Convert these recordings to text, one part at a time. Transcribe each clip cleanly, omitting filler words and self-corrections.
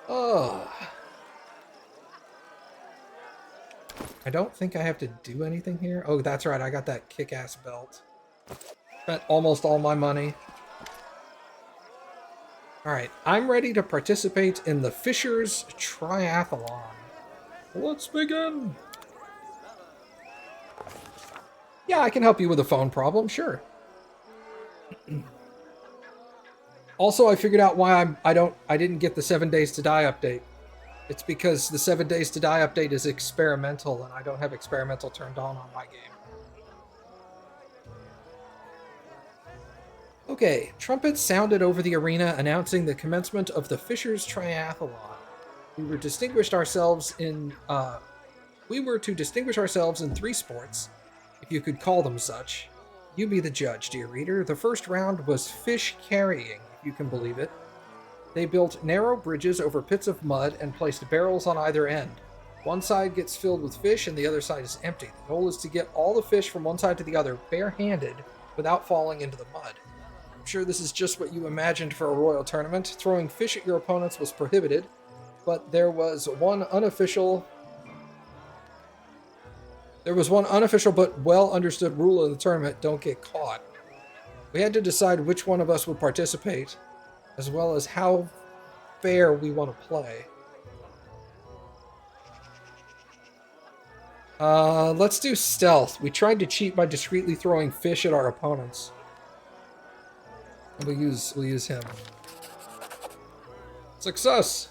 Oh. I don't think I have to do anything here. Oh, that's right. I got that kick-ass belt. Spent almost all my money. Alright, I'm ready to participate in the Fisher's Triathlon. Let's begin! Yeah, I can help you with a phone problem, sure. Also, I figured out why I didn't get the 7 Days to Die update. It's because the 7 Days to Die update is experimental, and I don't have experimental turned on my game. Okay, trumpets sounded over the arena announcing the commencement of the Fisher's Triathlon. We were to distinguish ourselves in 3 sports, if you could call them such. You be the judge, dear reader. The first round was fish carrying, if you can believe it. They built narrow bridges over pits of mud and placed barrels on either end. One side gets filled with fish and the other side is empty. The goal is to get all the fish from one side to the other barehanded without falling into the mud. I'm sure this is just what you imagined for a royal tournament. Throwing fish at your opponents was prohibited, but there was one unofficial but well understood rule in the tournament: don't get caught. We had to decide which one of us would participate, as well as how fair we want to play. Let's do stealth. We tried to cheat by discreetly throwing fish at our opponents. We'll use him. Success!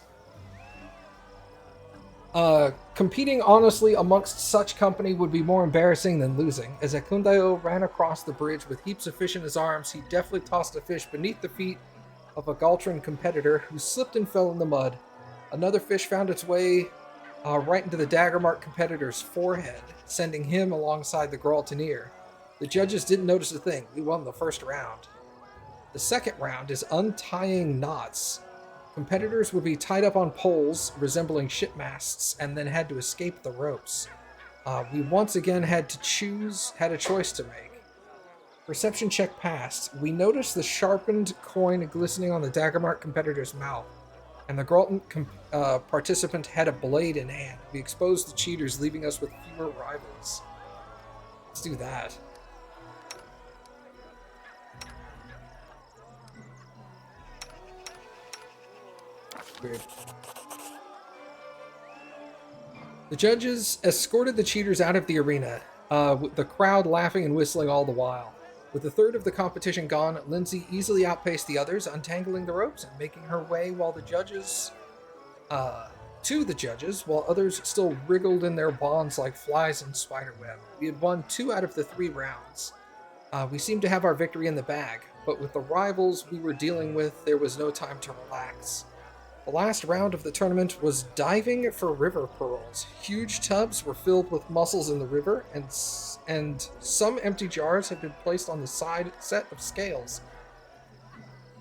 Competing honestly amongst such company would be more embarrassing than losing. As Akundayo ran across the bridge with heaps of fish in his arms, he deftly tossed a fish beneath the feet of a Galtran competitor who slipped and fell in the mud. Another fish found its way right into the Daggermark competitor's forehead, sending him alongside the Graltaneer. The judges didn't notice a thing. We won the first round. The second round is untying knots. Competitors would be tied up on poles resembling shipmasts and then had to escape the ropes. We once again had a choice to make. Perception check passed. We noticed the sharpened coin glistening on the Daggermark competitor's mouth, and the Graltan participant had a blade in hand. We exposed the cheaters, leaving us with fewer rivals. Let's do that. Weird. The judges escorted the cheaters out of the arena, with the crowd laughing and whistling all the while. With a third of the competition gone, Lindsay easily outpaced the others, untangling the ropes and making her way to the judges, while others still wriggled in their bonds like flies in spiderweb. We had won 2 out of the 3 rounds. We seemed to have our victory in the bag, but with the rivals we were dealing with, there was no time to relax. The last round of the tournament was diving for river pearls. Huge tubs were filled with mussels in the river, and some empty jars had been placed on the side set of scales.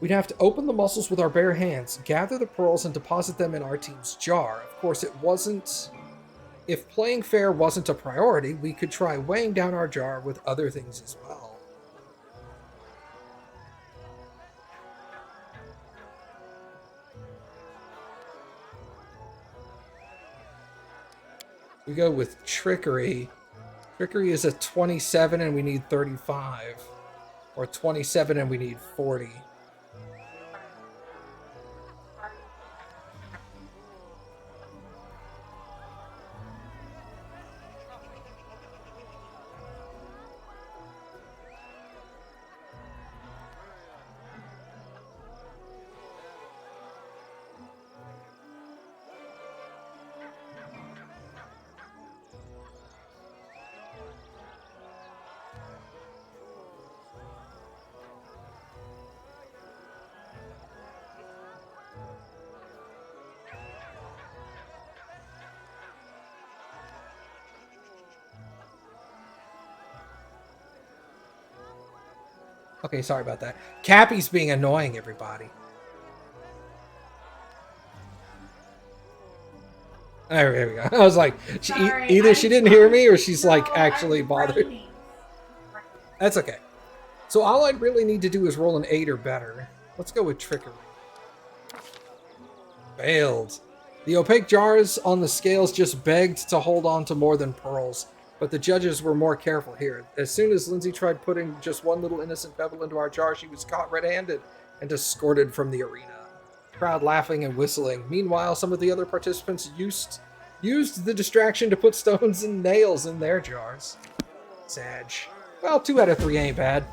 We'd have to open the mussels with our bare hands, gather the pearls, and deposit them in our team's jar. Of course, if playing fair wasn't a priority, we could try weighing down our jar with other things as well. We go with Trickery. Trickery is a 27 and we need 35. Or 27 and we need 40. Okay, sorry about that. Cappy's being annoying, everybody. There we go. I was like, either she didn't hear me or she's like actually bothered. That's okay. So all I'd really need to do is roll an 8 or better. Let's go with Trickery. Failed. The opaque jars on the scales just begged to hold on to more than pearls, but the judges were more careful here. As soon as Lindsay tried putting just one little innocent pebble into our jar, she was caught red-handed and escorted from the arena. Crowd laughing and whistling. Meanwhile, some of the other participants used the distraction to put stones and nails in their jars. Sag. Well, 2 out of 3 ain't bad.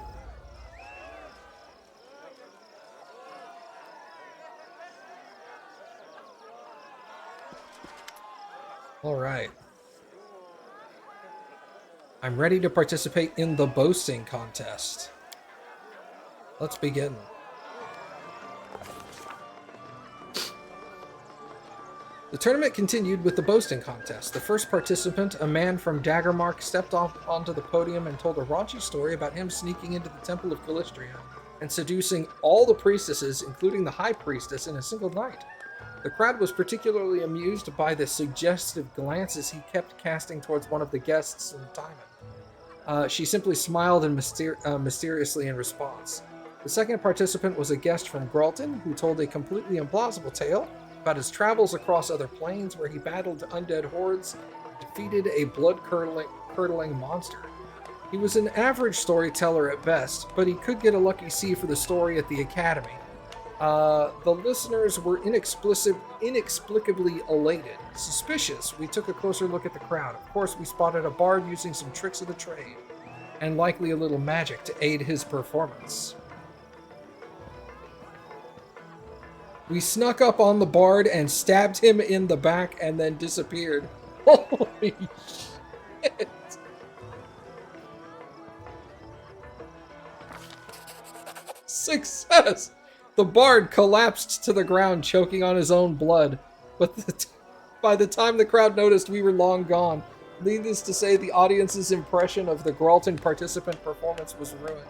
All right. I'm ready to participate in the boasting contest. Let's begin. The tournament continued with the boasting contest. The first participant, a man from Daggermark, stepped off onto the podium and told a raunchy story about him sneaking into the Temple of Calistria and seducing all the priestesses, including the High Priestess, in a single night. The crowd was particularly amused by the suggestive glances he kept casting towards one of the guests in Timon. She simply smiled and mysteriously in response. The second participant was a guest from Gralton, who told a completely implausible tale about his travels across other planes where he battled undead hordes and defeated a blood-curdling monster. He was an average storyteller at best, but he could get a lucky C for the story at the Academy. The listeners were inexplicably elated. Suspicious, we took a closer look at the crowd. Of course, we spotted a bard using some tricks of the trade, and likely a little magic to aid his performance. We snuck up on the bard and stabbed him in the back and then disappeared. Holy shit! Success! The bard collapsed to the ground, choking on his own blood. But by the time the crowd noticed, we were long gone. Needless to say, the audience's impression of the Gralton participant performance was ruined.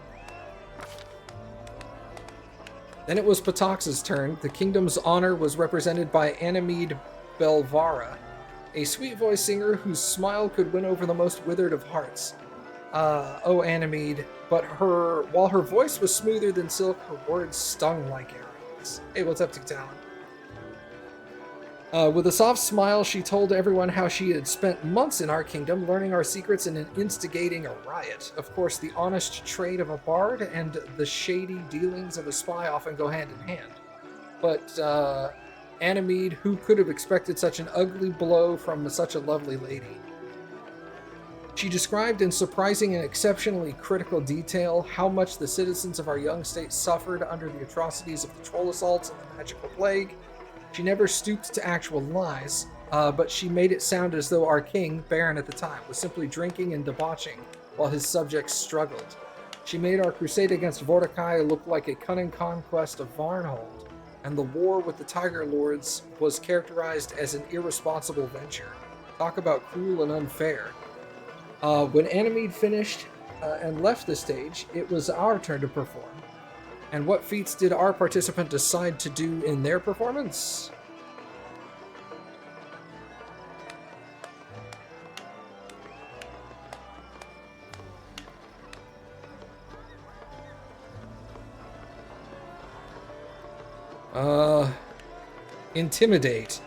Then it was Patox's turn. The kingdom's honor was represented by Anamede Belvara, a sweet-voiced singer whose smile could win over the most withered of hearts. Anamede, but while her voice was smoother than silk, her words stung like arrows. Hey, what's up, Talon? With a soft smile, she told everyone how she had spent months in our kingdom learning our secrets and instigating a riot. Of course, the honest trade of a bard and the shady dealings of a spy often go hand in hand. But Anamede, who could have expected such an ugly blow from such a lovely lady? She described in surprising and exceptionally critical detail how much the citizens of our young state suffered under the atrocities of the troll assaults and the magical plague. She never stooped to actual lies, but she made it sound as though our king, Baron at the time, was simply drinking and debauching while his subjects struggled. She made our crusade against Vortikai look like a cunning conquest of Varnhold, and the war with the Tiger Lords was characterized as an irresponsible venture. Talk about cruel and unfair. When Anamede finished and left the stage, it was our turn to perform. And what feats did our participant decide to do in their performance? Intimidate.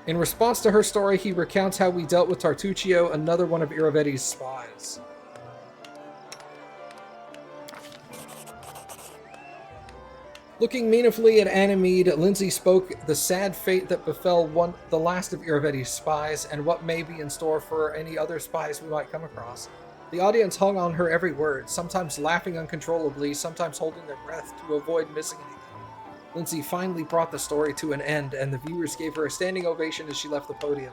In response to her story, he recounts how we dealt with Tartuccio, another one of Iravetti's spies. Looking meaningfully at Anamede, Lindsay spoke the sad fate that befell the last of Iravetti's spies and what may be in store for any other spies we might come across. The audience hung on her every word, sometimes laughing uncontrollably, sometimes holding their breath to avoid missing anything. Lindsay finally brought the story to an end, and the viewers gave her a standing ovation as she left the podium.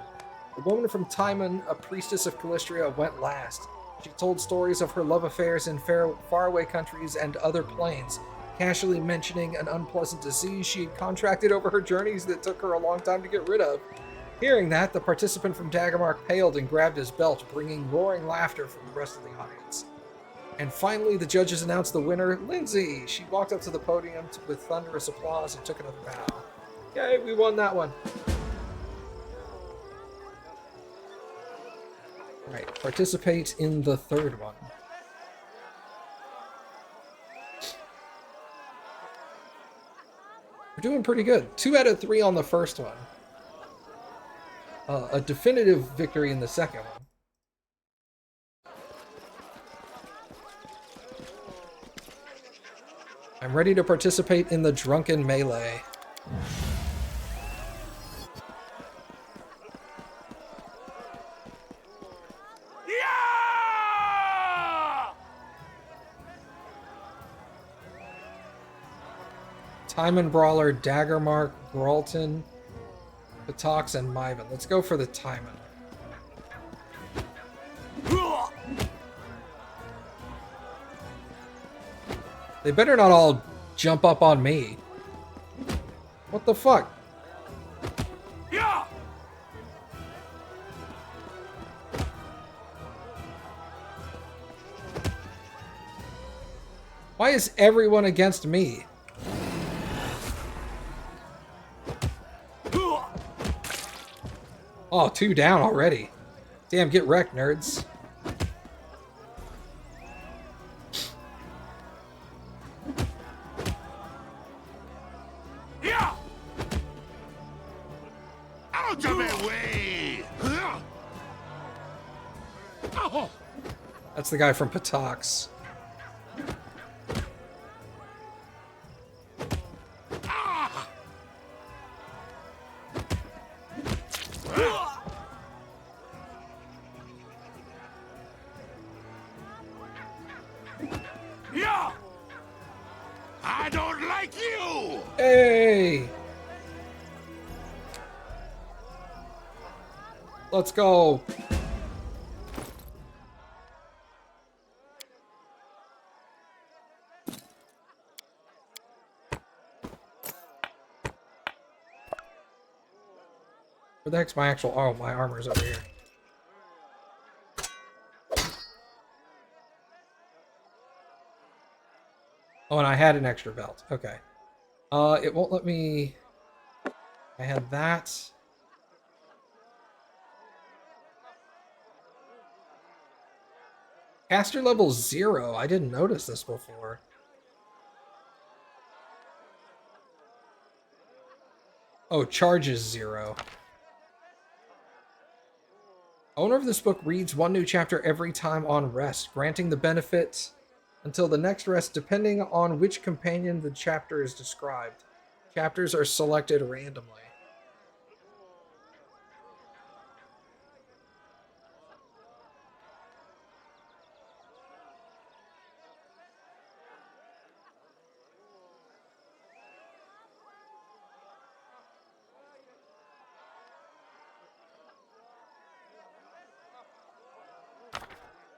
The woman from Timon, a priestess of Calistria, went last. She told stories of her love affairs in faraway countries and other planes, casually mentioning an unpleasant disease she had contracted over her journeys that took her a long time to get rid of. Hearing that, the participant from Daggermark paled and grabbed his belt, bringing roaring laughter from the rest of the audience. And finally, the judges announced the winner, Lindsay. She walked up to the podium with thunderous applause and took another bow. Yay, we won that one. All right, participate in the third one. We're doing pretty good. 2 out of 3 on the first one. A definitive victory in the second one. I'm ready to participate in the drunken melee. Timon Brawler, Daggermark, Gralton, Patox, and Myvan. Let's go for the Timon. They better not all jump up on me. What the fuck? Why is everyone against me? Oh, 2 down already. Damn, get wrecked, nerds. Out of my way! That's the guy from Patox. I don't like you! Hey! Let's go. Where the heck's my actual... Oh, my armor's over here. Oh, and I had an extra belt. Okay. It won't let me... I had that. Caster level 0. I didn't notice this before. Oh, charges 0. Owner of this book reads 1 new chapter every time on rest, granting the benefit until the next rest depending on which companion the chapter is described. Chapters are selected randomly.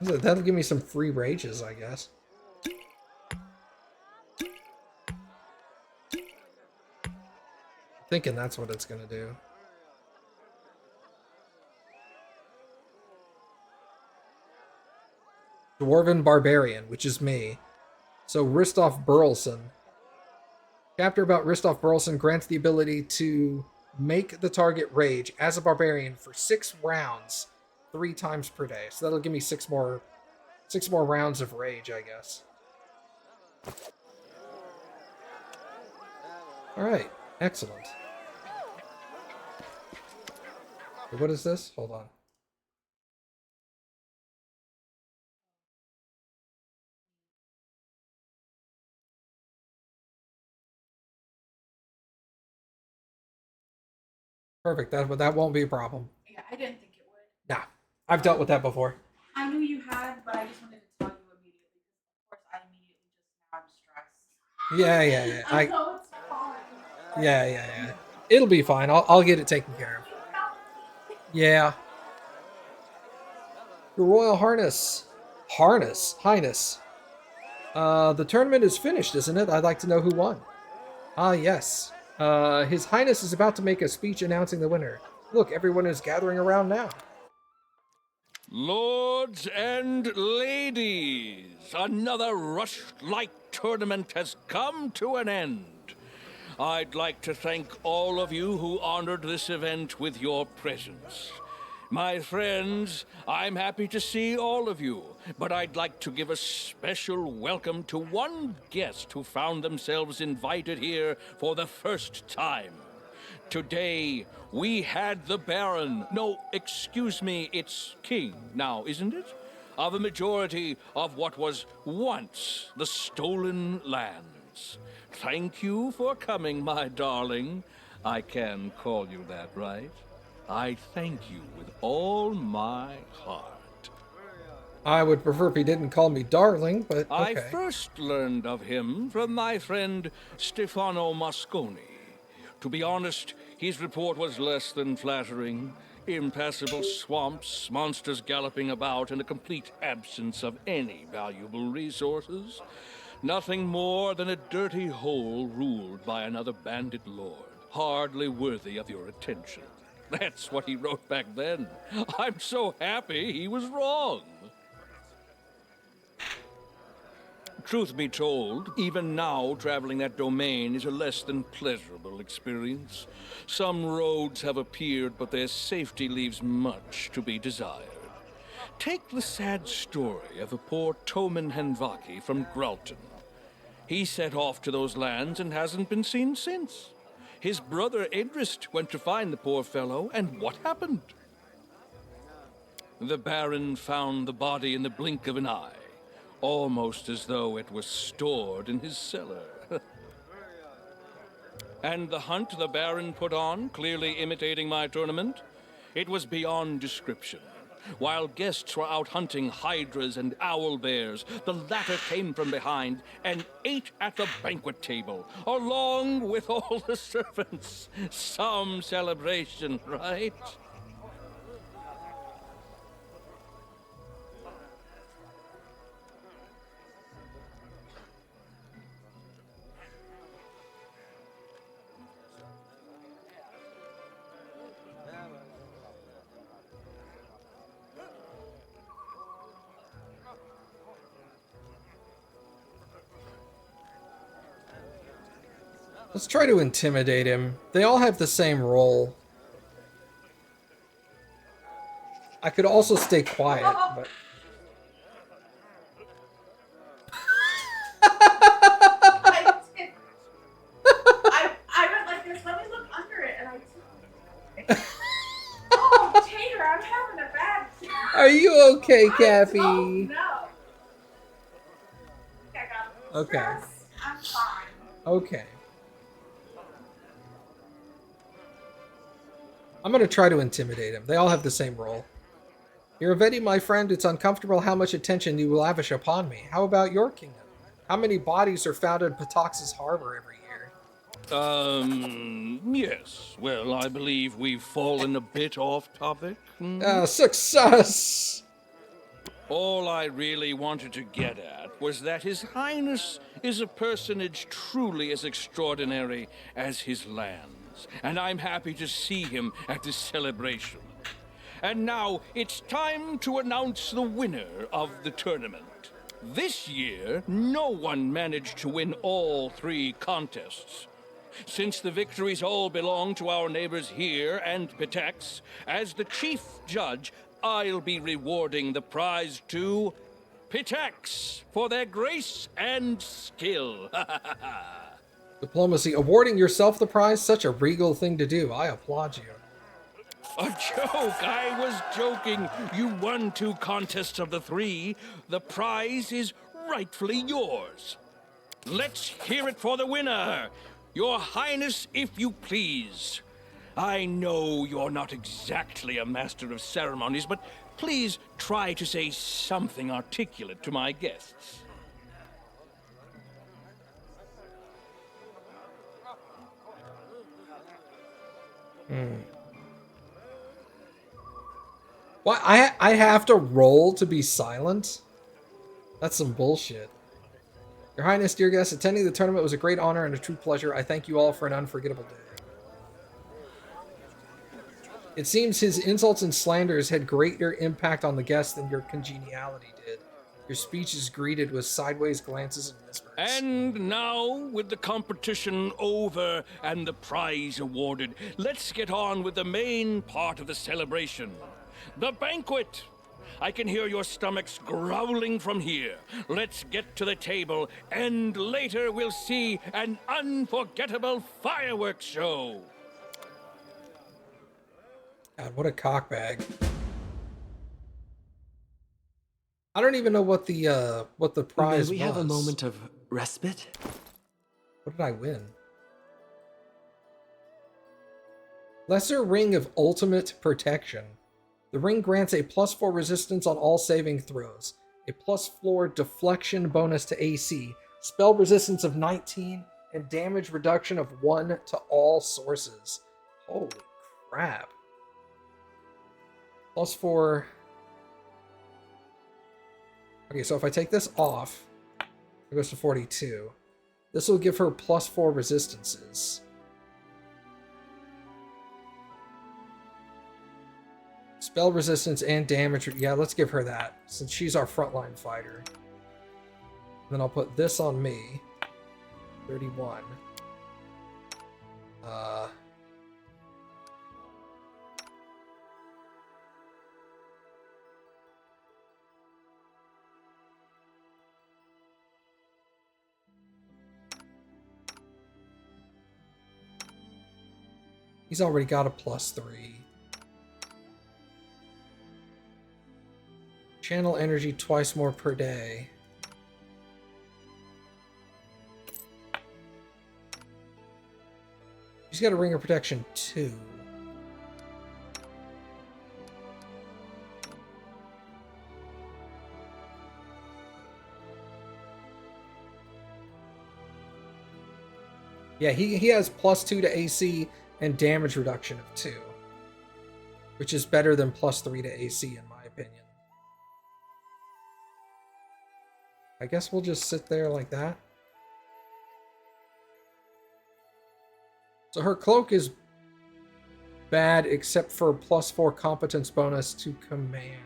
That'll give me some free rages, I guess. Thinking that's what it's gonna do. Dwarven Barbarian, which is me. So Ristoff Burleson. Chapter about Ristoff Burleson grants the ability to make the target rage as a barbarian for 6 rounds, 3 times per day. So that'll give me 6 more rounds of rage, I guess. All right, excellent. What is this? Hold on. Perfect. That won't be a problem. Yeah, I didn't think it would. Nah, I've dealt with that before. I knew you had, but I just wanted to tell you immediately. Of course, I immediately just now I'm stressed. Yeah. I know it's fine. Yeah. It'll be fine. I'll get it taken care of. Yeah. Your Royal Highness. Highness. The tournament is finished, isn't it? I'd like to know who won. Ah, yes. His Highness is about to make a speech announcing the winner. Look, everyone is gathering around now. Lords and ladies, another Rush-like tournament has come to an end. I'd like to thank all of you who honored this event with your presence. My friends, I'm happy to see all of you, but I'd like to give a special welcome to one guest who found themselves invited here for the first time. Today, we had the Baron, no, excuse me, it's King now, isn't it? Of a majority of what was once the stolen lands. Thank you for coming, my darling. I can call you that, right? I thank you with all my heart. I would prefer if he didn't call me darling, but I okay. first learned of him from my friend Stefano Mosconi. To be honest, his report was less than flattering. Impassable swamps, monsters galloping about, and a complete absence of any valuable resources. Nothing more than a dirty hole ruled by another bandit lord, hardly worthy of your attention. That's what he wrote back then. I'm so happy he was wrong. Truth be told, even now, traveling that domain is a less than pleasurable experience. Some roads have appeared, but their safety leaves much to be desired. Take the sad story of a poor Toman Henvaki from Gralton. He set off to those lands and hasn't been seen since. His brother Edrist went to find the poor fellow, and what happened? The Baron found the body in the blink of an eye. Almost as though it was stored in his cellar. And the hunt the Baron put on, clearly imitating my tournament, it was beyond description. While guests were out hunting hydras and owl bears, the latter came from behind and ate at the banquet table, along with all the servants. Some celebration, right? Let's try to intimidate him. They all have the same role. I could also stay quiet, but... I did. I went like this. Let me look under it, and I took it. Oh, Tater, I'm having a bad time. Are you okay, I Kathy? don't know. I got Okay. stress. I'm fine. Okay. I'm gonna try to intimidate him. They all have the same role. Iravetti, my friend, it's uncomfortable how much attention you lavish upon me. How about your kingdom? How many bodies are found in Patox's harbor every year? Yes. Well, I believe we've fallen a bit off topic. Success! All I really wanted to get at was that His Highness is a personage truly as extraordinary as his lands, and I'm happy to see him at this celebration. And now it's time to announce the winner of the tournament. This year, no one managed to win all 3 contests. Since the victories all belong to our neighbors here and Pitex, as the chief judge, I'll be rewarding the prize to Pitex for their grace and skill. Diplomacy. Awarding yourself the prize? Such a regal thing to do. I applaud you. A joke! I was joking. You won 2 contests of the 3. The prize is rightfully yours. Let's hear it for the winner. Your Highness, if you please. I know you're not exactly a master of ceremonies, but please try to say something articulate to my guests. What? I have to roll to be silent? That's some bullshit. Your Highness, dear guests, attending the tournament was a great honor and a true pleasure. I thank you all for an unforgettable day. It seems his insults and slanders had greater impact on the guests than your congeniality did. Your speech is greeted with sideways glances and whispers. And now, with the competition over and the prize awarded, let's get on with the main part of the celebration. The banquet! I can hear your stomachs growling from here. Let's get to the table, and later we'll see an unforgettable fireworks show. God, what a cockbag. I don't even know what the prize was. May we have a moment of respite? What did I win? Lesser Ring of Ultimate Protection. The ring grants a +4 resistance on all saving throws, a +4 deflection bonus to AC, spell resistance of 19, and damage reduction of 1 to all sources. Holy crap. +4. Okay, so if I take this off, it goes to 42. This will give her +4 resistances. Spell resistance and damage. Yeah, let's give her that, since she's our frontline fighter. And then I'll put this on me. 31. He's already got a +3. Channel energy twice more per day. She's got a ring of protection 2. Yeah, he has +2 to AC and damage reduction of 2, which is better than +3 to AC in my opinion. I guess we'll just sit there like that. So her cloak is bad except for a +4 competence bonus to command.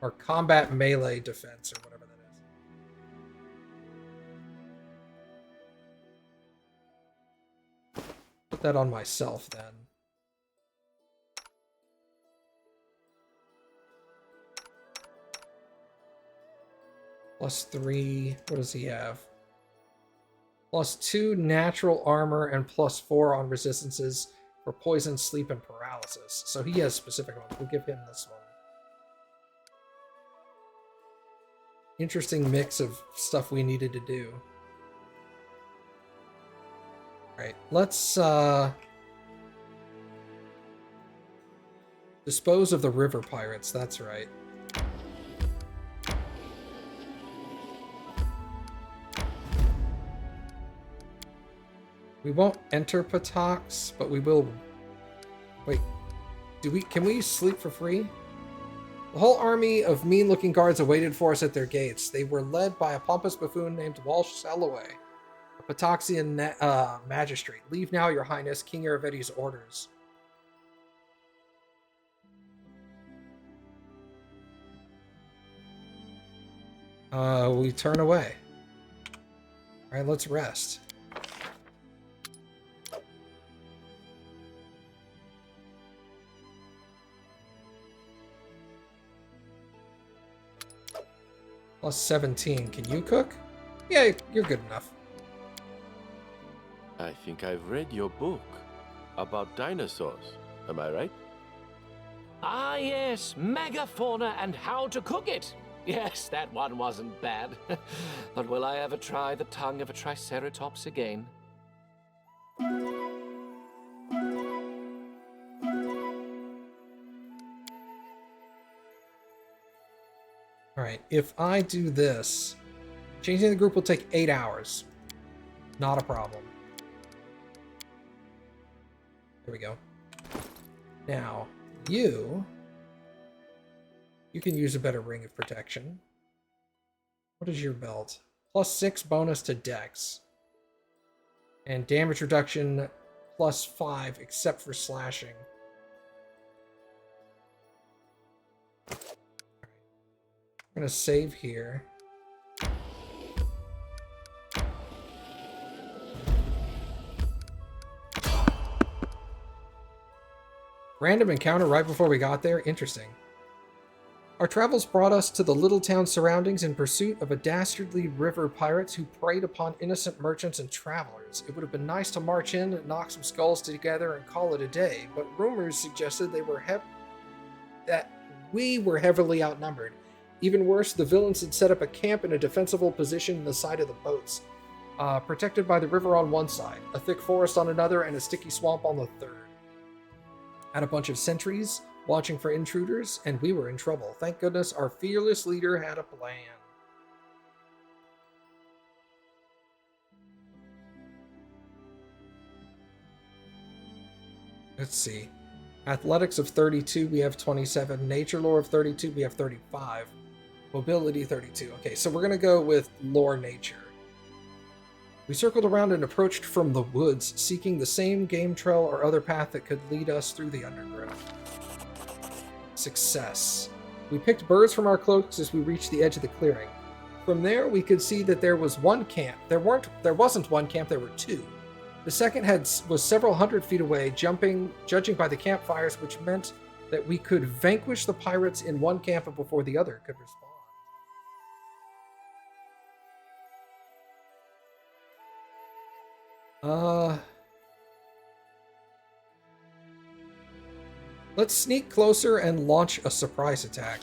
Or combat melee defense, or whatever that is. Put that on myself then. +3, what does he have? +2 natural armor and +4 on resistances for poison, sleep, and paralysis. So he has specific ones. We'll give him this one. Interesting mix of stuff we needed to do. Alright, let's dispose of the river pirates, that's right. We won't enter Patox, but we will... Wait, can we sleep for free? The whole army of mean-looking guards awaited for us at their gates. They were led by a pompous buffoon named Walsh Salloway, a Patoxian magistrate. Leave now, your highness. King Aravetti's orders. We turn away. Alright, let's rest. +17. Can you cook? Yeah, you're good enough. I think I've read your book about dinosaurs. Am I right? Ah, yes, megafauna and how to cook it. Yes, that one wasn't bad. But will I ever try the tongue of a triceratops again? Alright, if I do this, changing the group will take 8 hours. Not a problem. There we go. Now, you can use a better ring of protection. What is your belt? +6 bonus to dex. And damage reduction +5, except for slashing. I'm gonna save here. Random encounter right before we got there? Interesting. Our travels brought us to the little town surroundings in pursuit of a dastardly river pirates who preyed upon innocent merchants and travelers. It would have been nice to march in and knock some skulls together and call it a day, but rumors suggested that we were heavily outnumbered. Even worse, the villains had set up a camp in a defensible position in the side of the boats, protected by the river on one side, a thick forest on another, and a sticky swamp on the third. Had a bunch of sentries watching for intruders, and we were in trouble. Thank goodness our fearless leader had a plan. Let's see. Athletics of 32, we have 27. Nature lore of 32, we have 35. Mobility 32. Okay, so we're going to go with lore nature. We circled around and approached from the woods, seeking the same game trail or other path that could lead us through the undergrowth. Success. We picked birds from our cloaks as we reached the edge of the clearing. From there, we could see that there was one camp. There wasn't one camp, there were two. The second was several hundred feet away, judging by the campfires, which meant that we could vanquish the pirates in one camp before the other could respond. Let's sneak closer and launch a surprise attack.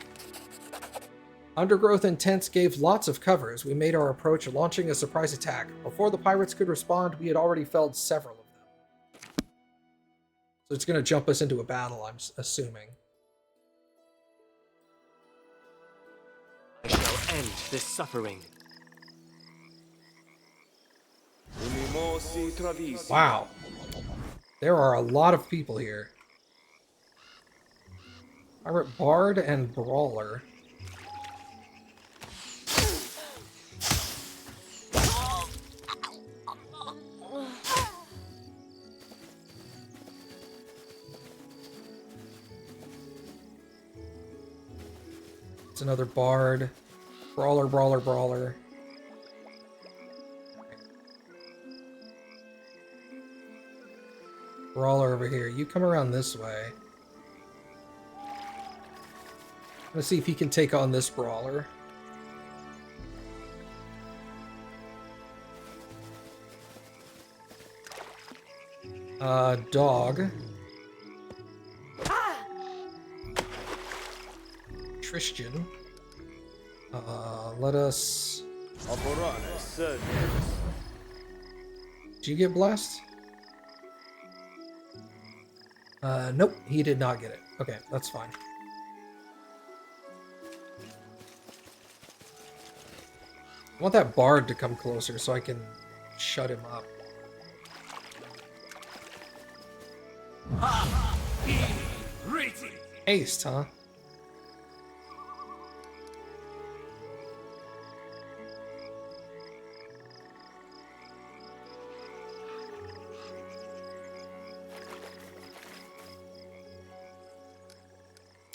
Undergrowth and tents gave lots of cover as we made our approach, launching a surprise attack. Before the pirates could respond, we had already felled several of them. So it's going to jump us into a battle, I'm assuming. I shall end this suffering. Wow. There are a lot of people here. Pirate Bard and Brawler. It's another Bard. Brawler, Brawler, Brawler. Brawler over here. You come around this way. Let's see if he can take on this Brawler. Dog. Tristan. Let us... Did you get blessed? Nope, he did not get it. Okay, that's fine. I want that Bard to come closer so I can shut him up. Aced, huh?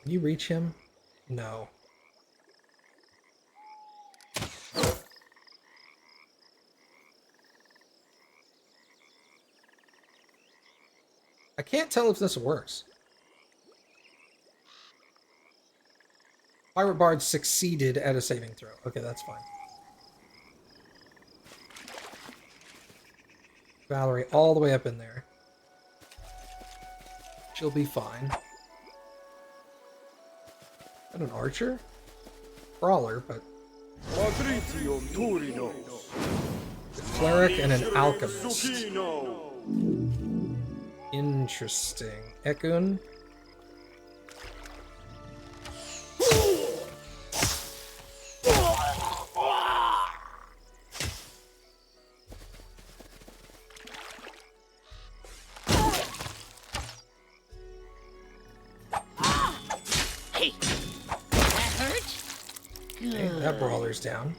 Can you reach him? No. I can't tell if this works. Pirate Bard succeeded at a saving throw. Okay, that's fine. Valerie all the way up in there. She'll be fine. Is that an archer? Brawler, but... Cleric and an alchemist. Interesting. Ekun. Okay, that brawler's down.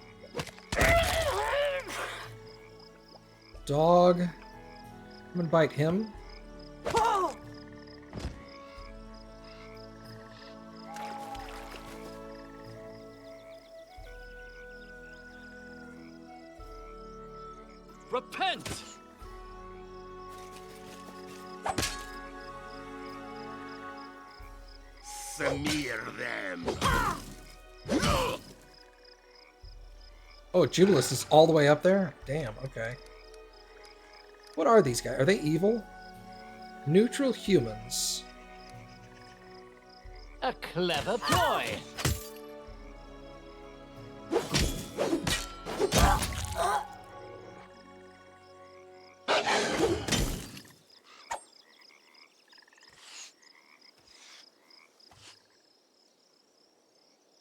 Dog. I'm gonna bite him. Repent! smear them. Oh, Jubilus is all the way up there? Damn, okay. What are these guys? Are they evil? Neutral humans. A clever ploy.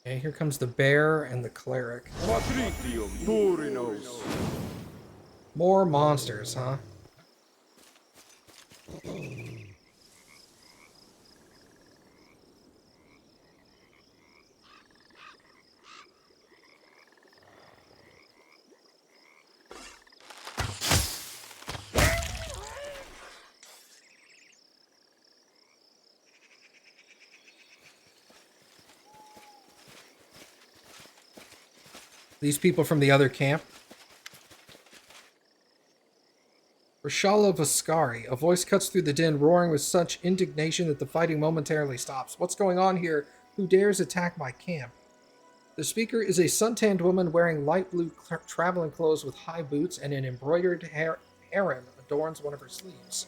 Okay, here comes the bear and the cleric. More monsters, huh? These people from the other camp. Rashala Vaskari. A voice cuts through the din, roaring with such indignation that the fighting momentarily stops. What's going on here? Who dares attack my camp? The speaker is a suntanned woman wearing light blue traveling clothes with high boots, and an embroidered heron adorns one of her sleeves.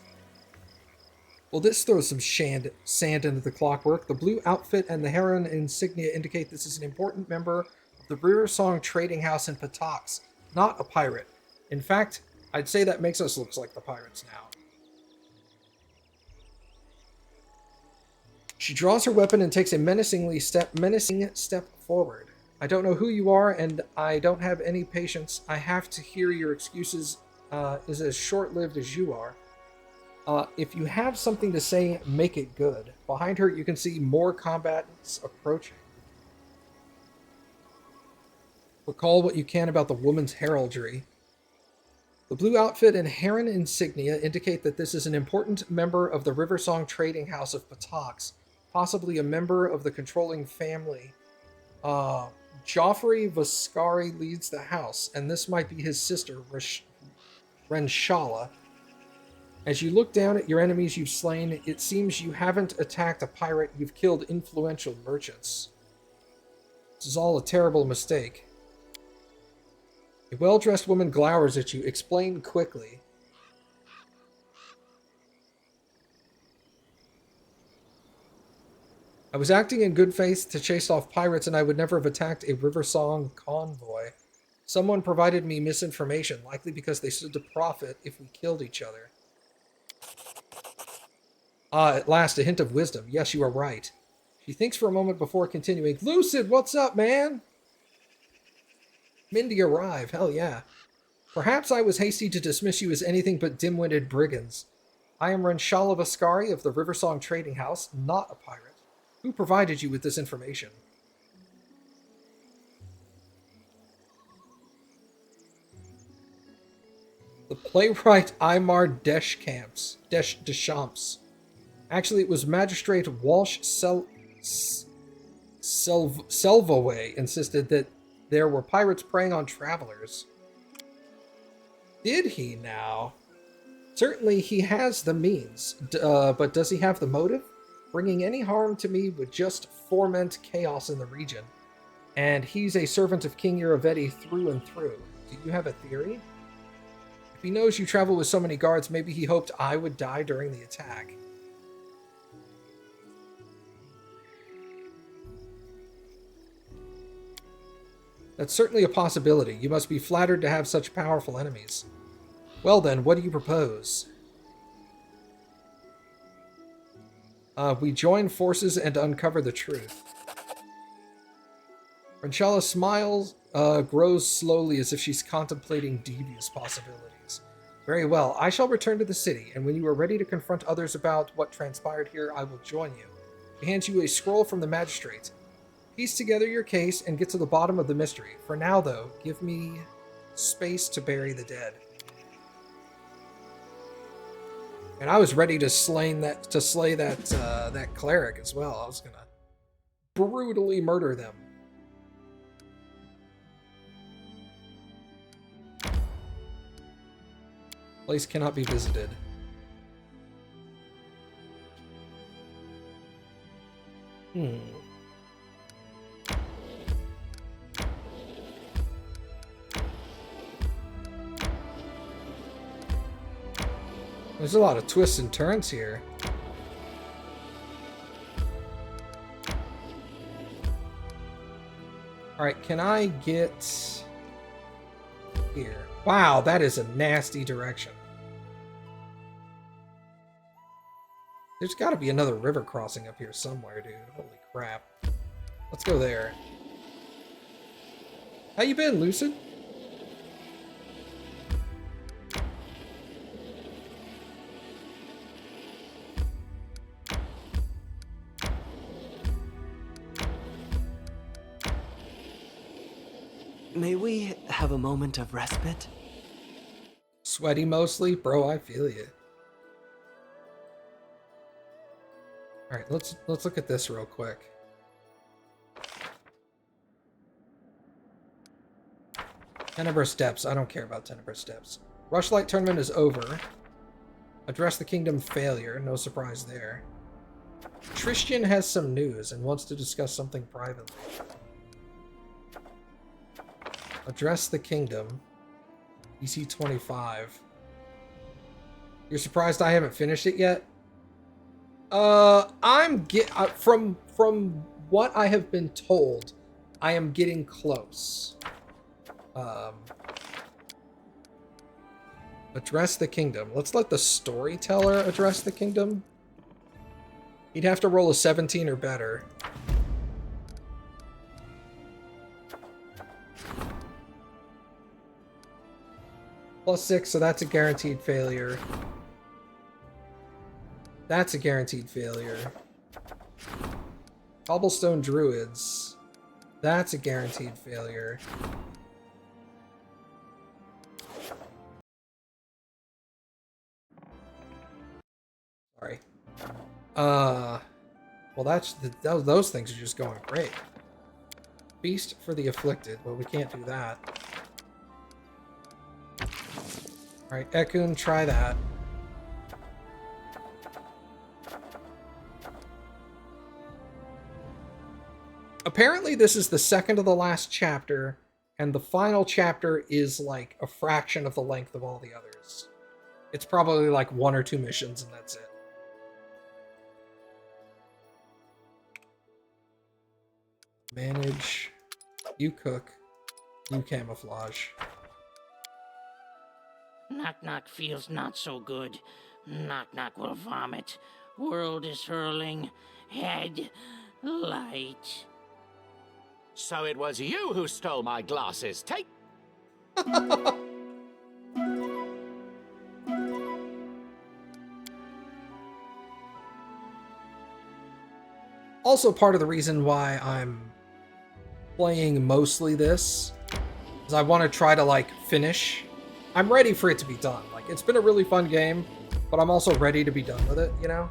Well, this throws some sand into the clockwork. The blue outfit and the heron insignia indicate this is an important member of the River Song Trading House in Patox, not a pirate. In fact, I'd say that makes us look like the pirates now. She draws her weapon and takes a menacing step forward. I don't know who you are, and I don't have any patience. I have to hear your excuses is as short-lived as you are. If you have something to say, make it good. Behind her, you can see more combatants approaching. Recall what you can about the woman's heraldry. The blue outfit and heron insignia indicate that this is an important member of the Riversong Trading House of Patox, possibly a member of the controlling family. Joffrey Vaskari leads the house, and this might be his sister, Renshala. As you look down at your enemies you've slain, it seems you haven't attacked a pirate, you've killed influential merchants. This is all a terrible mistake. A well-dressed woman glowers at you. Explain quickly. I was acting in good faith to chase off pirates, and I would never have attacked a Riversong convoy. Someone provided me misinformation, likely because they stood to profit if we killed each other. At last, a hint of wisdom. Yes, you are right. She thinks for a moment before continuing. Lucid, what's up, man? Mindy arrive. Hell yeah. Perhaps I was hasty to dismiss you as anything but dim-witted brigands. I am Renshala Vaskari of the Riversong Trading House, not a pirate. Who provided you with this information? The playwright Aymar Deschamps. Actually, it was Magistrate Walsh Selvaway insisted that there were pirates preying on travelers. Did he now? Certainly he has the means, but does he have the motive? Bringing any harm to me would just foment chaos in the region. And he's a servant of King Iravetti through and through. Do you have a theory? If he knows you travel with so many guards, maybe he hoped I would die during the attack. That's certainly a possibility. You must be flattered to have such powerful enemies. Well then, what do you propose? We join forces and uncover the truth. Renshala smiles, grows slowly as if she's contemplating devious possibilities. Very well, I shall return to the city, and when you are ready to confront others about what transpired here, I will join you. He hands you a scroll from the magistrate. Piece together your case and get to the bottom of the mystery. For now, though, give me space to bury the dead. And I was ready to slay that cleric as well. I was gonna brutally murder them. Place cannot be visited. Hmm. There's a lot of twists and turns here. Alright, can I get here? Wow, that is a nasty direction. There's got to be another river crossing up here somewhere, dude. Holy crap. Let's go there. How you been, Lucid? May we have a moment of respite? Sweaty mostly? Bro, I feel you. Alright, let's look at this real quick. Tenebrous Steps. I don't care about Tenebrous Steps. Rushlight Tournament is over. Address the Kingdom failure. No surprise there. Tristan has some news and wants to discuss something privately. Address the Kingdom. EC 25. You're surprised I haven't finished it yet? From what I have been told, I am getting close. Address the Kingdom. Let's let the storyteller address the Kingdom. He'd have to roll a 17 or better. +6, so that's a guaranteed failure. That's a guaranteed failure. Cobblestone Druids. That's a guaranteed failure. Sorry. Well, those things are just going great. Feast for the Afflicted. Well, we can't do that. Alright, Ekun, try that. Apparently this is the second to the last chapter, and the final chapter is like a fraction of the length of all the others. It's probably like 1 or 2 missions and that's it. Manage. You cook. You camouflage. Nok-Nok feels not so good. Nok-Nok will vomit. World is hurling. Head light. So it was you who stole my glasses. Take... Also, part of the reason why I'm playing mostly this is I want to try to, like, finish. I'm ready for it to be done. Like, it's been a really fun game, but I'm also ready to be done with it, you know?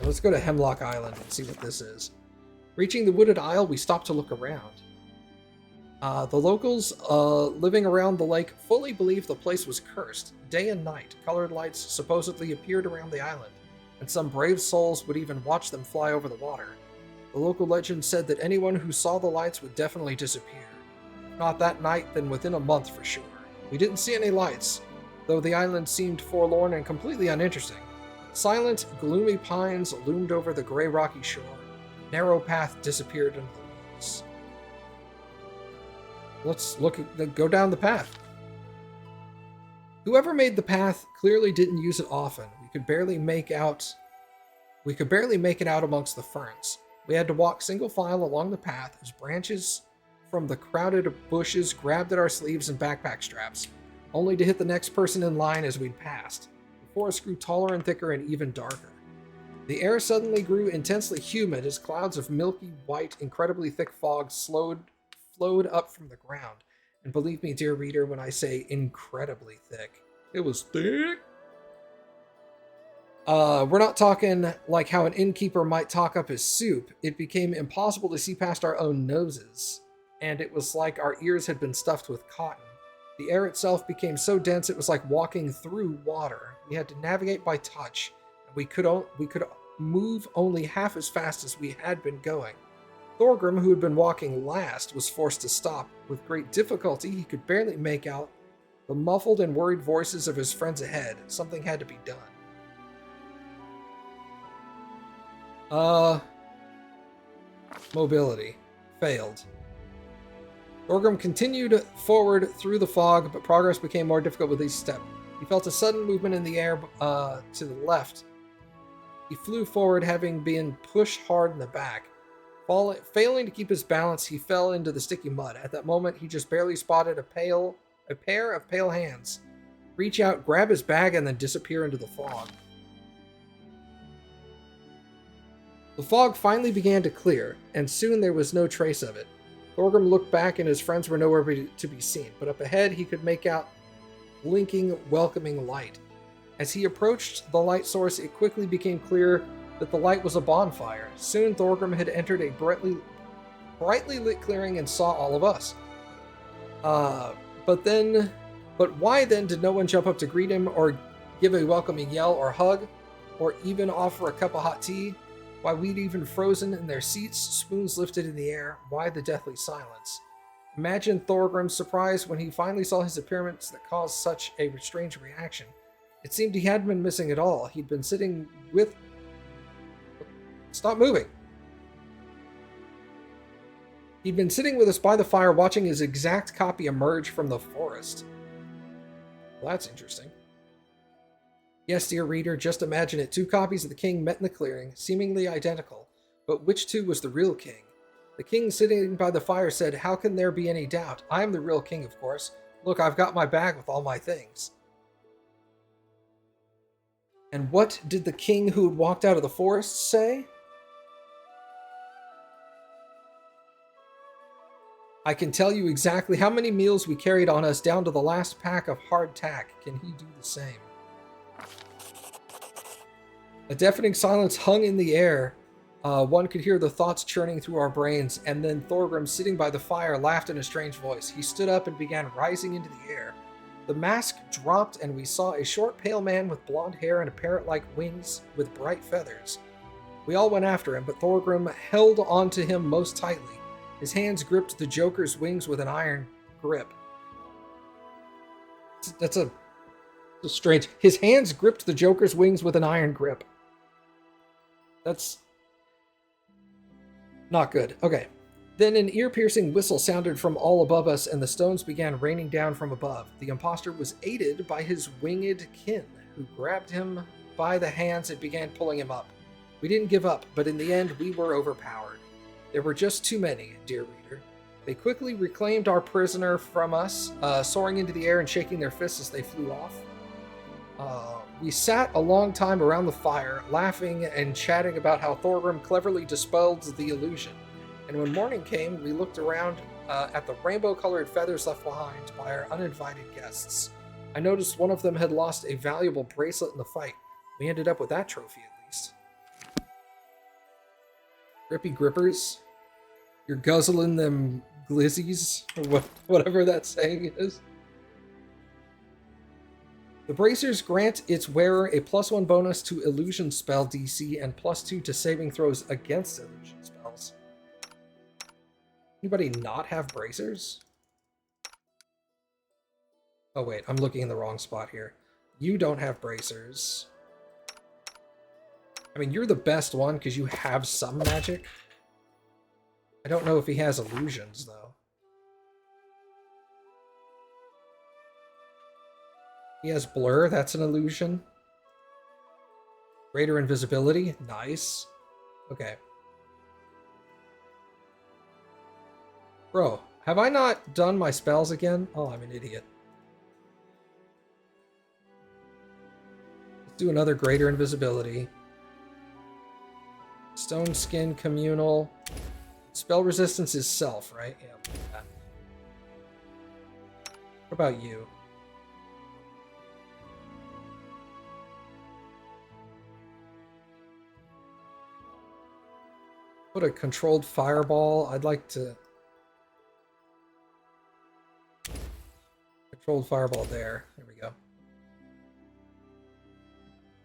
Let's go to Hemlock Island and see what this is. Reaching the wooded isle, we stop to look around. The locals living around the lake fully believe the place was cursed. Day and night, colored lights supposedly appeared around the island, and some brave souls would even watch them fly over the water. The local legend said that anyone who saw the lights would definitely disappear. If not that night, then within a month for sure. We didn't see any lights, though the island seemed forlorn and completely uninteresting. Silent, gloomy pines loomed over the gray rocky shore. Narrow path disappeared into the woods. Let's go down the path. Whoever made the path clearly didn't use it often. We could barely make it out amongst the ferns. We had to walk single file along the path as branches from the crowded bushes grabbed at our sleeves and backpack straps, only to hit the next person in line as we'd passed. The forest grew taller and thicker and even darker. The air suddenly grew intensely humid as clouds of milky white, incredibly thick fog flowed up from the ground. And believe me, dear reader, when I say incredibly thick, it was thick. We're not talking like how an innkeeper might talk up his soup. It became impossible to see past our own noses, and it was like our ears had been stuffed with cotton. The air itself became so dense it was like walking through water. We had to navigate by touch, and we could move only half as fast as we had been going. Thorgrim, who had been walking last, was forced to stop. With great difficulty, he could barely make out the muffled and worried voices of his friends ahead. Something had to be done. Mobility. Failed. Thorgrim continued forward through the fog, but progress became more difficult with each step. He felt a sudden movement in the air to the left. He flew forward, having been pushed hard in the back. Failing to keep his balance, he fell into the sticky mud. At that moment, he just barely spotted a pair of pale hands reach out, grab his bag, and then disappear into the fog. The fog finally began to clear, and soon there was no trace of it. Thorgrim looked back, and his friends were nowhere to be seen, but up ahead he could make out blinking, welcoming light. As he approached the light source, it quickly became clear that the light was a bonfire. Soon Thorgrim had entered a brightly lit clearing and saw all of us. But why then did no one jump up to greet him or give a welcoming yell or hug or even offer a cup of hot tea? Why we'd even frozen in their seats, spoons lifted in the air? Why the deathly silence? Imagine Thorgrim's surprise when he finally saw his appearance that caused such a strange reaction. It seemed he hadn't been missing at all. He'd been sitting with... Stop moving! He'd been sitting with us by the fire, watching his exact copy emerge from the forest. Well, that's interesting. Yes, dear reader, just imagine it. 2 copies of the king met in the clearing, seemingly identical. But which 2 was the real king? The king sitting by the fire said, "How can there be any doubt? I am the real king, of course. Look, I've got my bag with all my things." And what did the king who had walked out of the forest say? "I can tell you exactly how many meals we carried on us down to the last pack of hardtack. Can he do the same?" A deafening silence hung in the air. One could hear the thoughts churning through our brains, and then Thorgrim, sitting by the fire, laughed in a strange voice. He stood up and began rising into the air. The mask dropped, and we saw a short, pale man with blonde hair and a parrot-like wings with bright feathers. We all went after him, but Thorgrim held onto him most tightly. His hands gripped the Joker's wings with an iron grip. That's a strange... His hands gripped the Joker's wings with an iron grip. That's not good. Okay. Then an ear-piercing whistle sounded from all above us, and the stones began raining down from above. The impostor was aided by his winged kin, who grabbed him by the hands and began pulling him up. We didn't give up, but in the end, we were overpowered. There were just too many, dear reader. They quickly reclaimed our prisoner from us, soaring into the air and shaking their fists as they flew off. We sat a long time around the fire, laughing and chatting about how Thorgrim cleverly dispelled the illusion. And when morning came, we looked around at the rainbow-colored feathers left behind by our uninvited guests. I noticed one of them had lost a valuable bracelet in the fight. We ended up with that trophy, at least. Grippy grippers. You're guzzling them glizzies, or whatever that saying is. The bracers grant its wearer a +1 bonus to illusion spell DC and +2 to saving throws against illusion spells. Anybody not have bracers? Oh wait, I'm looking in the wrong spot here. You don't have bracers. I mean, you're the best one because you have some magic. I don't know if he has illusions, though. He has blur, that's an illusion. Greater invisibility, nice. Okay. Bro, have I not done my spells again? Oh, I'm an idiot. Let's do another greater invisibility. Stone skin communal. Spell resistance is self, right? Yeah. What about you? Put a controlled fireball. I'd like to... Controlled fireball there. There we go.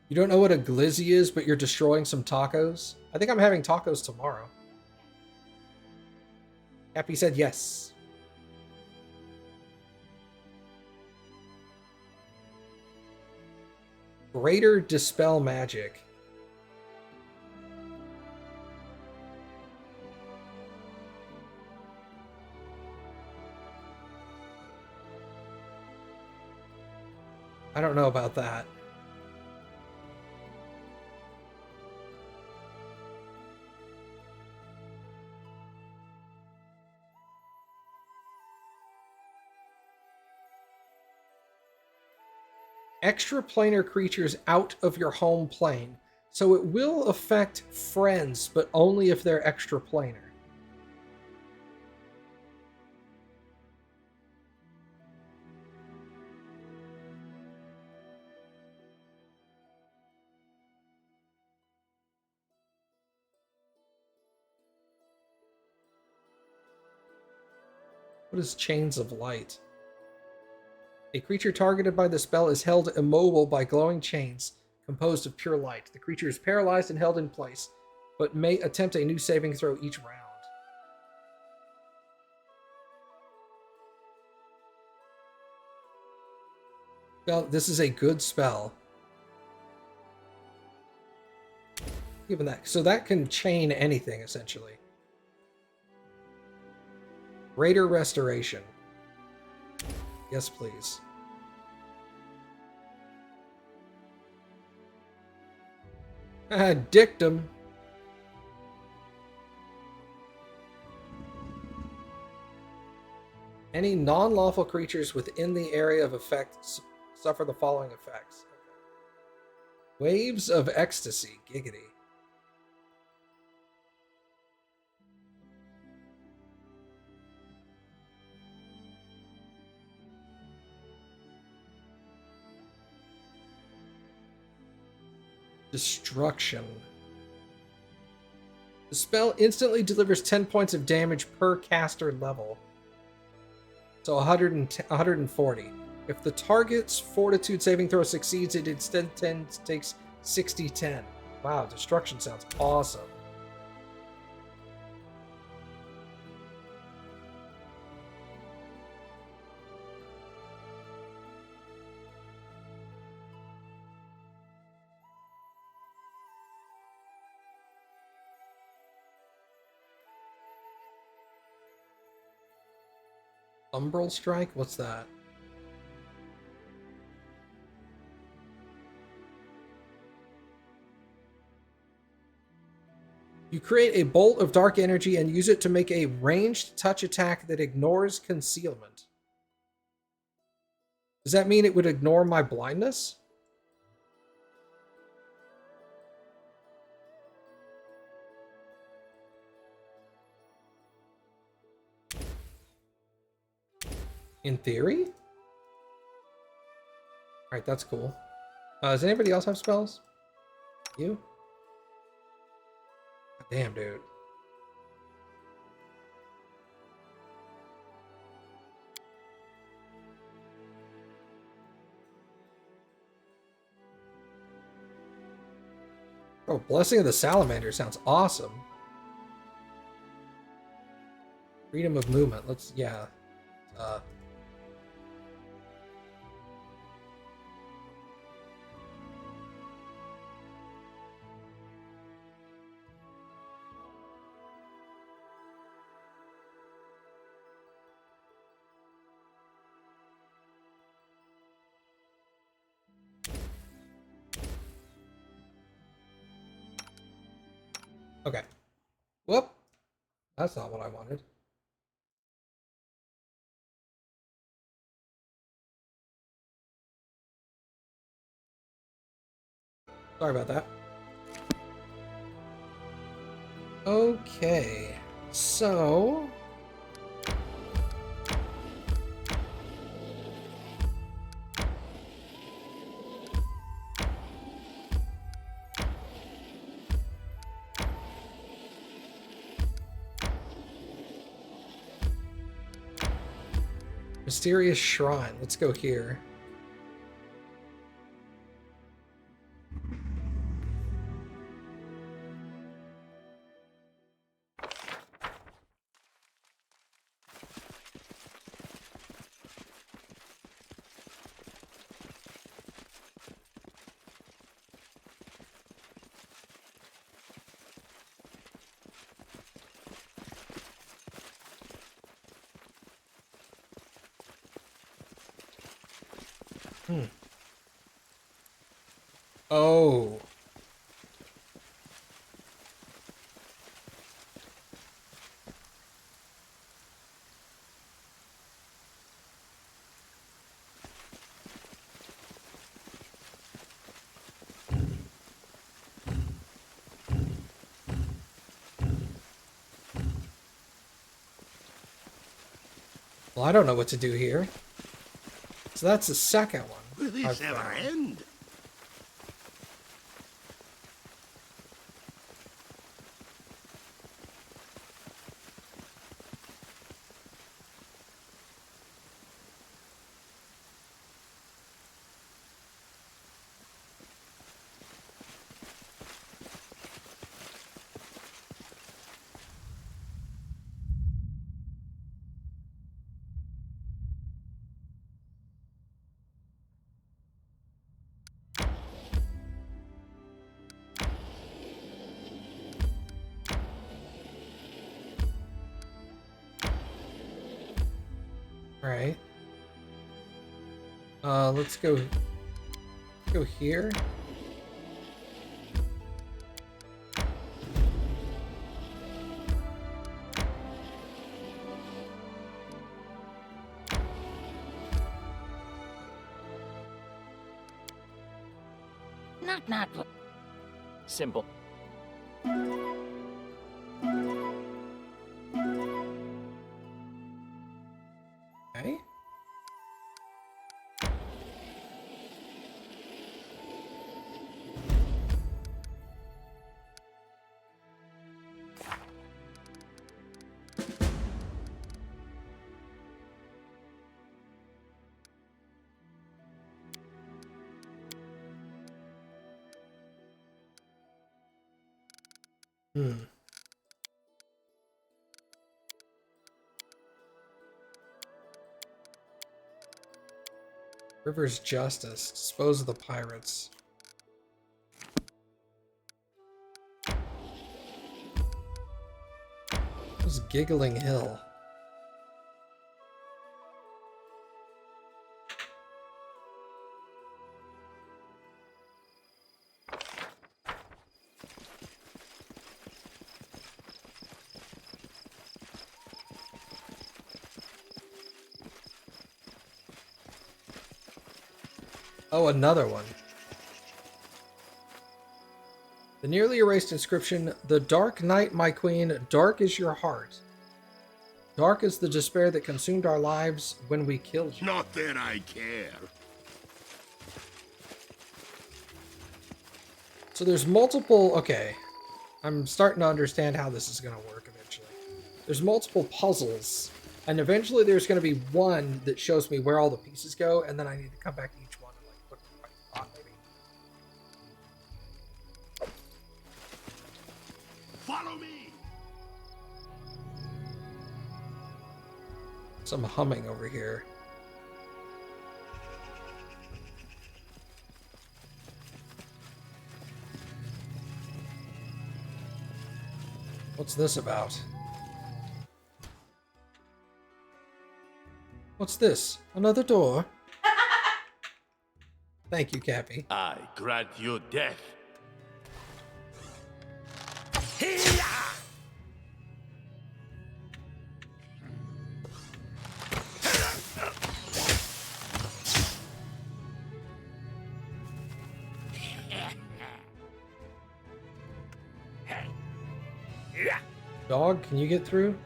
You don't know what a glizzy is, but you're destroying some tacos? I think I'm having tacos tomorrow. Happy said yes. Greater Dispel Magic. I don't know about that. Extraplanar creatures out of your home plane. So it will affect friends, but only if they're extraplanar. What is Chains of Light? A creature targeted by the spell is held immobile by glowing chains composed of pure light. The creature is paralyzed and held in place, but may attempt a new saving throw each round. Well, this is a good spell. Given that, so that can chain anything essentially. Greater Restoration. Yes, please. Dictum. Any non-lawful creatures within the area of effect suffer the following effects. Waves of Ecstasy. Giggity. Destruction. The spell instantly delivers 10 points of damage per caster level. So 140. If the target's fortitude saving throw succeeds, it instead takes 60-10. Wow, destruction sounds awesome. Umbral Strike? What's that? You create a bolt of dark energy and use it to make a ranged touch attack that ignores concealment. Does that mean it would ignore my blindness? In theory? Alright, that's cool. Does anybody else have spells? You? Damn, dude. Oh, Blessing of the Salamander sounds awesome. Freedom of movement. Let's, yeah. Okay. Whoop. That's not what I wanted. Sorry about that. Okay. So... Mysterious shrine. Let's go here. Oh. Well, I don't know what to do here. So that's the second one. Will this I've ever found. end? Alright. Let's go here. Knock-Knock. Simple. Okay. River's Justice. Dispose of the pirates. Who's Giggling Hill? Oh, another one. The nearly erased inscription, "The dark night, my queen, dark is your heart. Dark is the despair that consumed our lives when we killed you." Not that I care. So there's multiple... Okay. I'm starting to understand how this is going to work eventually. There's multiple puzzles, and eventually there's going to be one that shows me where all the pieces go, and then I need to come back to each one and like put them in the right spot, maybe. Follow me. Some humming over here. What's this about? What's this? Another door? Thank you, Cappy. I grant you death. Dog, can you get through?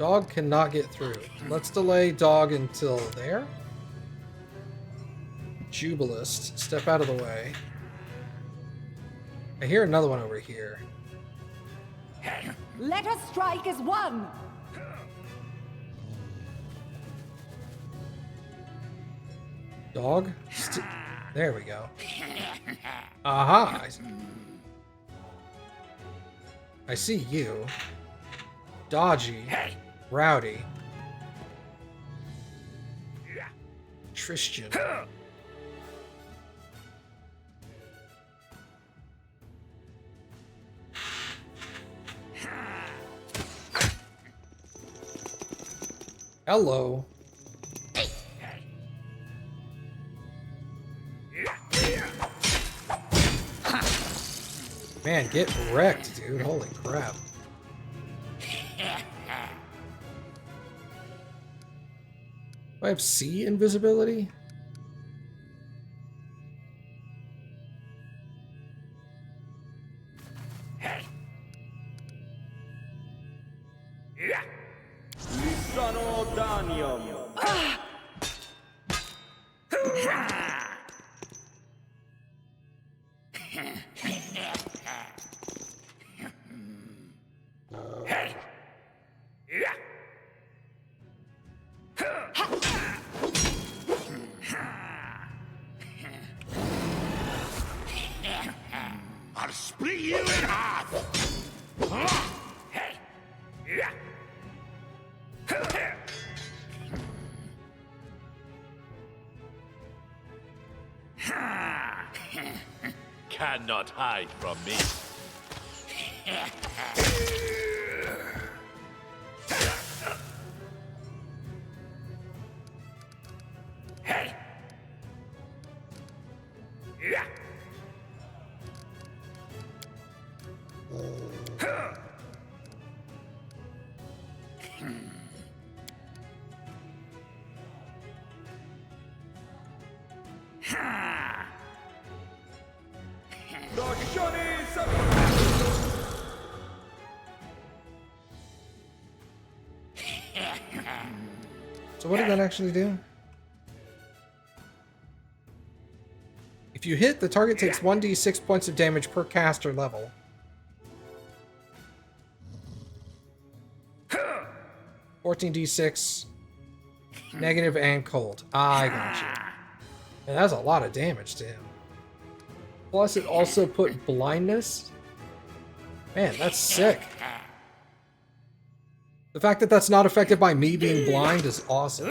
Dog cannot get through. Let's delay dog until there. Jubilist, step out of the way. I hear another one over here. Let us strike as one! Dog? There we go. Aha! I see you. Dodgy. Rowdy. Tristan. Hello. Man, get wrecked, dude. Holy crap. Do I have C invisibility? I'll split you in half. Cannot hide from me. So what did that actually do? If you hit, the target takes 1d6 points of damage per caster level. (14d6) negative and cold. Ah, I got you. And that's a lot of damage to him. Plus, it also put blindness. Man, that's sick. The fact that that's not affected by me being blind is awesome.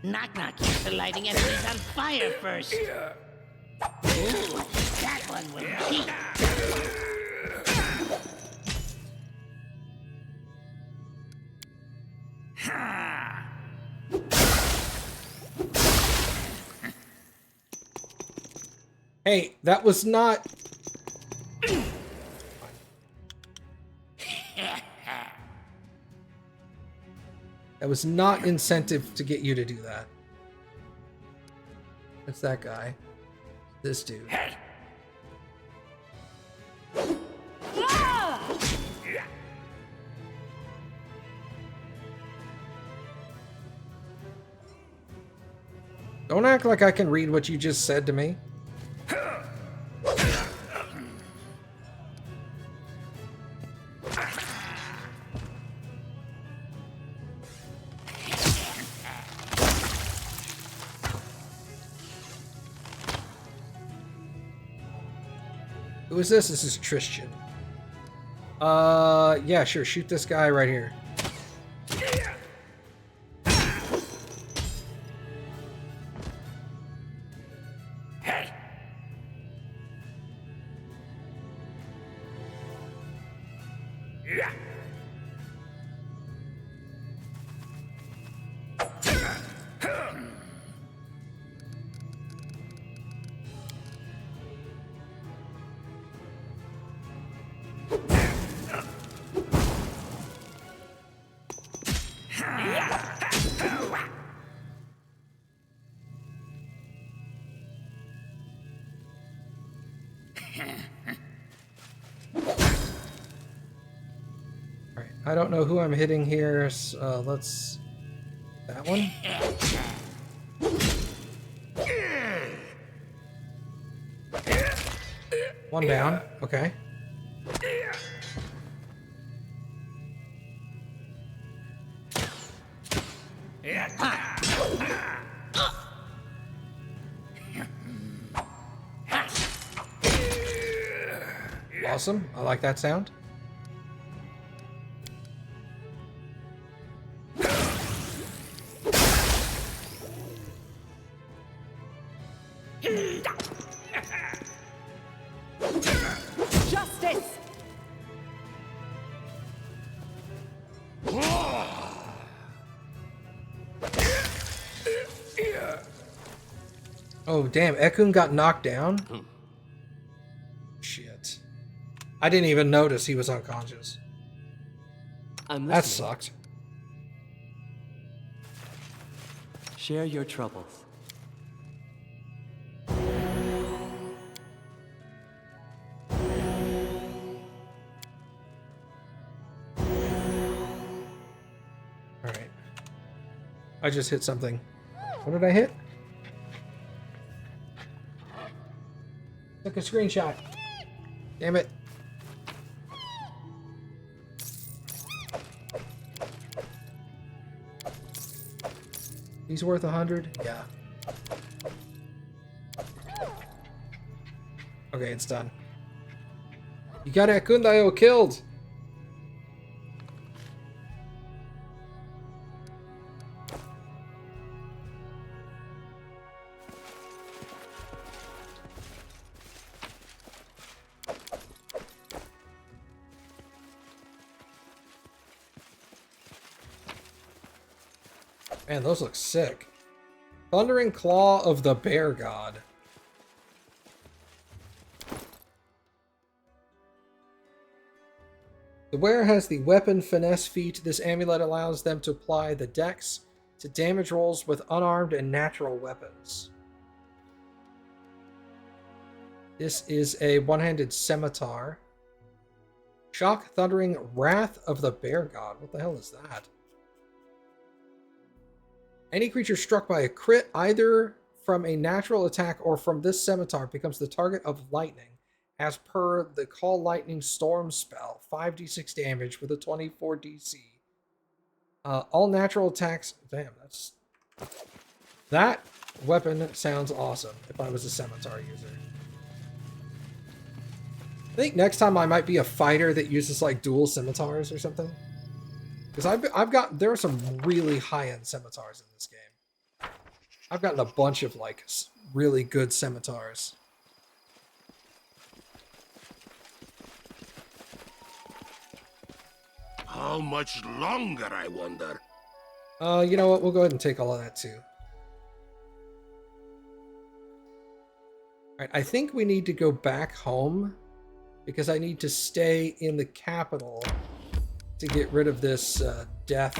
Nok-Nok used to lighting enemies on fire first. Ooh, that one will cheat. Hey, that was not... That was not incentive to get you to do that. That's that guy. This dude. Don't act like I can read what you just said to me. Who is this? This is Tristan. Yeah, sure. Shoot this guy right here. Alright, I don't know who I'm hitting here, so let's... That one? One down, okay. Awesome. I like that sound. Justice! Oh, damn. Ekun got knocked down? Shit. I didn't even notice he was unconscious. I'm That listening. sucked. Share your troubles. Alright. I just hit something. What did I hit? Took a screenshot. Damn it. He's worth 100? Yeah. Okay, it's done. You got Akundayo killed! Man, those look sick. Thundering Claw of the Bear God. The wearer has the weapon finesse feat. This amulet allows them to apply the dex to damage rolls with unarmed and natural weapons. This is a one-handed scimitar. Shock Thundering Wrath of the Bear God. What the hell is that? Any creature struck by a crit, either from a natural attack or from this scimitar, becomes the target of lightning, as per the Call Lightning Storm spell. 5d6 damage with a 24 DC. All natural attacks... Damn, that's... That weapon sounds awesome if I was a scimitar user. I think next time I might be a fighter that uses, like, dual scimitars or something. Because there are some really high-end scimitars in this game. I've gotten a bunch of, like, really good scimitars. How much longer, I wonder? You know what? We'll go ahead and take all of that, too. Alright, I think we need to go back home, because I need to stay in the capital to get rid of this death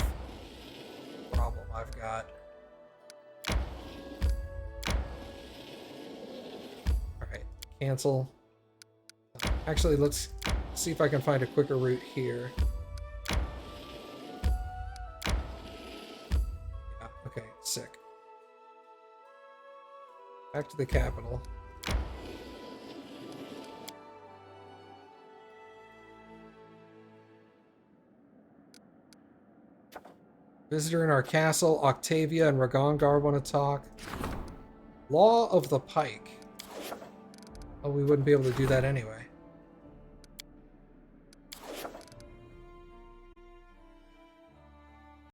problem I've got. Alright, cancel. Actually, let's see if I can find a quicker route here. Yeah, okay, sick. Back to the capital. Visitor in our castle, Octavia and Ragongar want to talk. Law of the Pike. Oh, we wouldn't be able to do that anyway.